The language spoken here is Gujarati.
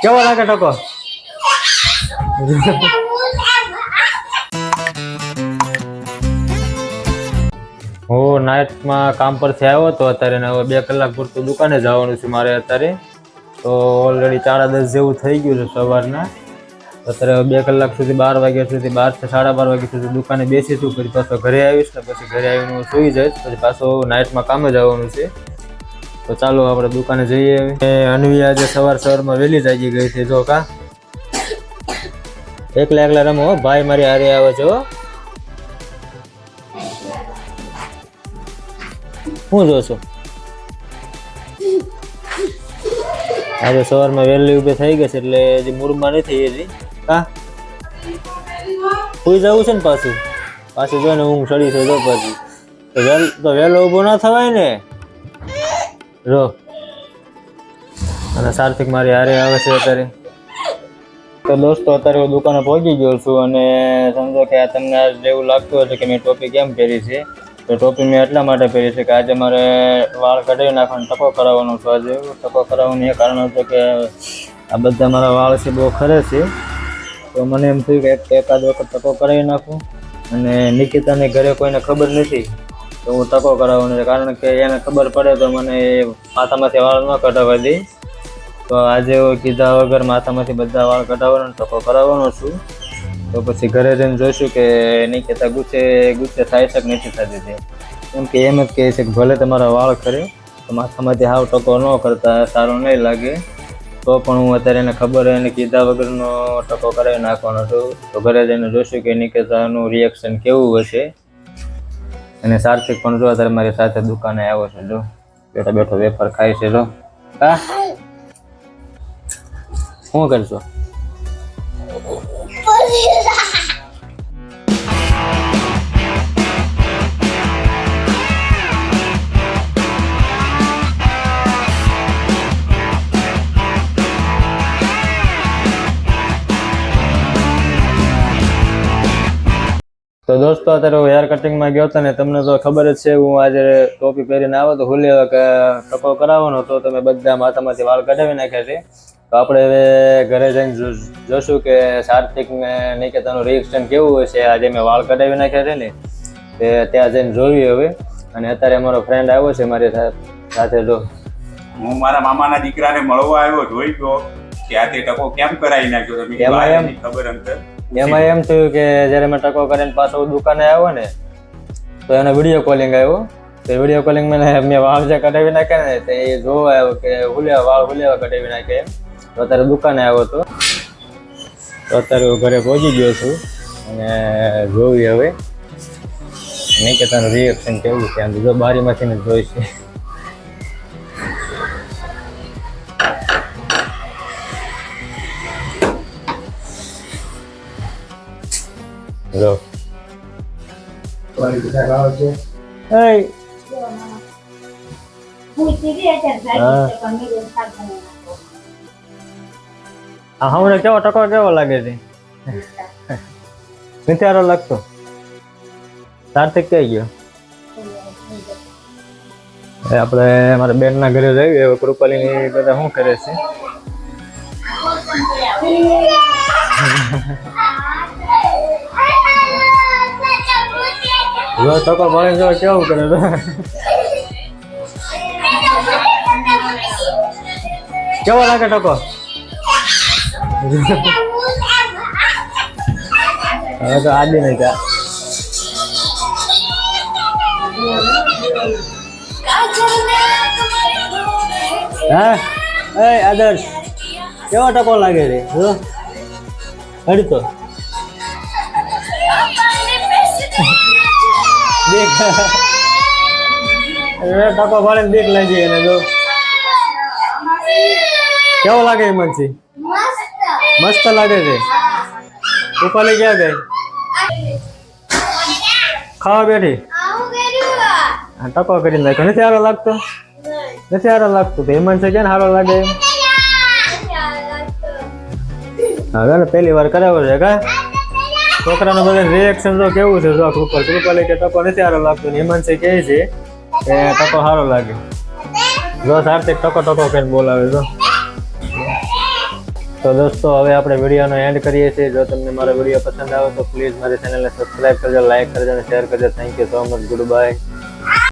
કેવો લાગે ટકો? હું નાઇટમાં કામ પરથી આવ્યો હતો અત્યારે, ને હવે 2 કલાક પૂરતું દુકાને જવાનું છે મારે અત્યારે. તો ઓલરેડી 10:30 જેવું થઈ ગયું છે સવારના. અત્યારે 2 કલાક સુધી 12 વાગ્યા સુધી, 12 થી 12:30 વાગ્યા સુધી દુકાને બેસીશું. પછી પાછો ઘરે આવીશ ને પછી ઘરે આવીને હું સૂઈ જઈશ. પછી પાછો નાઇટમાં કામે જવાનું છે. તો ચાલો આપણે દુકાને જઈએ. અન્વી આજે સવારમાં વહેલી જાગી ગઈ છે. જો કા એકલા રમો, ભાઈ મારી હારે આવે છે. શું જોશો? આજે સવારમાં વહેલી ઊભી થઈ ગઈ છે એટલે હજી મૂડમાં નથી. હજી કા સુઈ જવું છે ને પાછું જો ને ઊંઘ ચડી છે. જો પછી તો વહેલો ઊભો ના થવાય ને. જો અને સાર્થિક મારી હારે આવે છે અત્યારે. તો દોસ્તો અત્યારે હું દુકાને પહોંચી ગયો છું અને સમજો કે આ તમને એવું લાગતું હશે કે મેં ટોપી કેમ પહેરી છે. તો ટોપી મેં એટલા માટે પહેરી છે કે આજે મારે વાળ કઢાવી નાખવાનો ટકો કરાવવાનો છે. આજે ટકો કરાવવાનું એ કારણ હતું કે આ બધા મારા વાળ છે બહુ ખરે છે. તો મને એમ થયું કે એકાદ વખત ટકો કરાવી નાખું. અને નિકિતાને ઘરે કોઈને ખબર નથી તો હું ટકો કરાવવાનો છે, કારણ કે એને ખબર પડે તો મને માથામાંથી વાળ ન કઢાવવા દે. તો આજે કીધા વગર માથામાંથી બધા વાળ કઢાવવાનો ટકો કરાવવાનો છું. તો પછી ઘરે જઈને જોઈશું કે નિકિતા ગુસ્સે થાય છે કે નથી થતી. કેમ કે એમ જ કહે છે કે ભલે તમારા વાળ ખરે તો માથામાંથી હાવ ટકો ન કરતા સારો નહીં લાગે. તો પણ હું અત્યારે એને ખબર એને કીધા વગરનો ટકો કરાવી નાખવાનો છું. તો ઘરે જઈને જોઈશું કે નિકિતાનું રિએક્શન કેવું હશે. અને સાર્થિક પણ જો અત્યારે મારી સાથે દુકાને આવ્યો છે. જો બેઠો વેફર ખાય છે. જો હા શું કરશો? તો દોસ્તો અત્યારે હું હેર કટિંગમાં ગયો હતો ને તમને તો ખબર જ છે. હું આજે ટોપી પહેરીને આવ્યો તો હુલે કે ટકો કરાવવાનો હતો. તમે બધા માથામાંથી વાળ કઢાવી નાખ્યા છે. તો આપણે હવે ઘરે જઈને જોશું કે સાર્થિક ને નિકિતાનું રિએક્શન કેવું હશે. આજે મેં વાળ કઢાવી નાખ્યા છે ને તે ત્યાં જઈને જોઈએ હવે. અને અત્યારે મારો ફ્રેન્ડ આવ્યો છે મારી સાથે. જો હું મારા મામાના દીકરાને મળવા આવ્યો, જોઈ ગયો કે આ તે ટકો કેમ કરાવી નાખ્યો. ખબર અંતર એમાં એમ થયું કે જયારે મેં ટકો કરીને પાછો દુકાને આવ્યો ને તો એને વિડીયો કોલિંગ આવ્યો. તો વિડીયો કોલિંગ મેં વાળ જે કઢાવી નાખ્યા ને તે એ જોવા આવ્યો કે વાળ હુલેવા કઢાવી નાખે. તો અત્યારે દુકાને આવ્યો હતો. તો અત્યારે હું ઘરે પહોંચી ગયો છું અને જોઈ હવે નિકિતાનું રિએક્શન કેવું છે. આમ જો બારીમાંથી ને જોઈ છે. લો હમણે કેવો ટકો કેવો લાગે છે? નથી સારો લાગતો? સાર્થિક કઈ ગયો? આપણે મારા બેન ના ઘરે જઈએ. કૃપાલી બધા શું કરે છે? જો ટકો ભણી જો કેવું કરે છે. કેવો લાગે ટકો? હવે તો આદિ નહીં ત્યાં. હા આદર્શ કેવો ટકો લાગે છે? જો હડતો દેખ ટકો ભણે દેખ લાગી એને. જો કેવો લાગે? હિમાંશી મસ્ત લાગે છે. ઉપાલી ક્યાં ગઈ? ખાવા બેઠી? ટકો કરી નાખ્યો. નથી સારો લાગતો? નથી સારો લાગતો તો હિમાંશી ક્યાં સારો લાગે? હવે પહેલી વાર કરાવો છે કા? છોકરાનું બધા રિએક્શન તો કેવું છે જો કૃપાલી કે ટકો નથી સારો લાગતો ને હિમાંશી કહે છે કે ટકો સારો લાગે જો સાર્થિક ટકો કરીને બોલાવે જો તો દોસ્તો હવે આપણે વિડીયોનો એન્ડ કરીએ છીએ જો તમને મારો વિડીયો પસંદ આવે તો પ્લીઝ મારી ચેનલને સબસ્ક્રાઇબ કરજો લાઈક કરજો અને શેર કરજો thank you so much good bye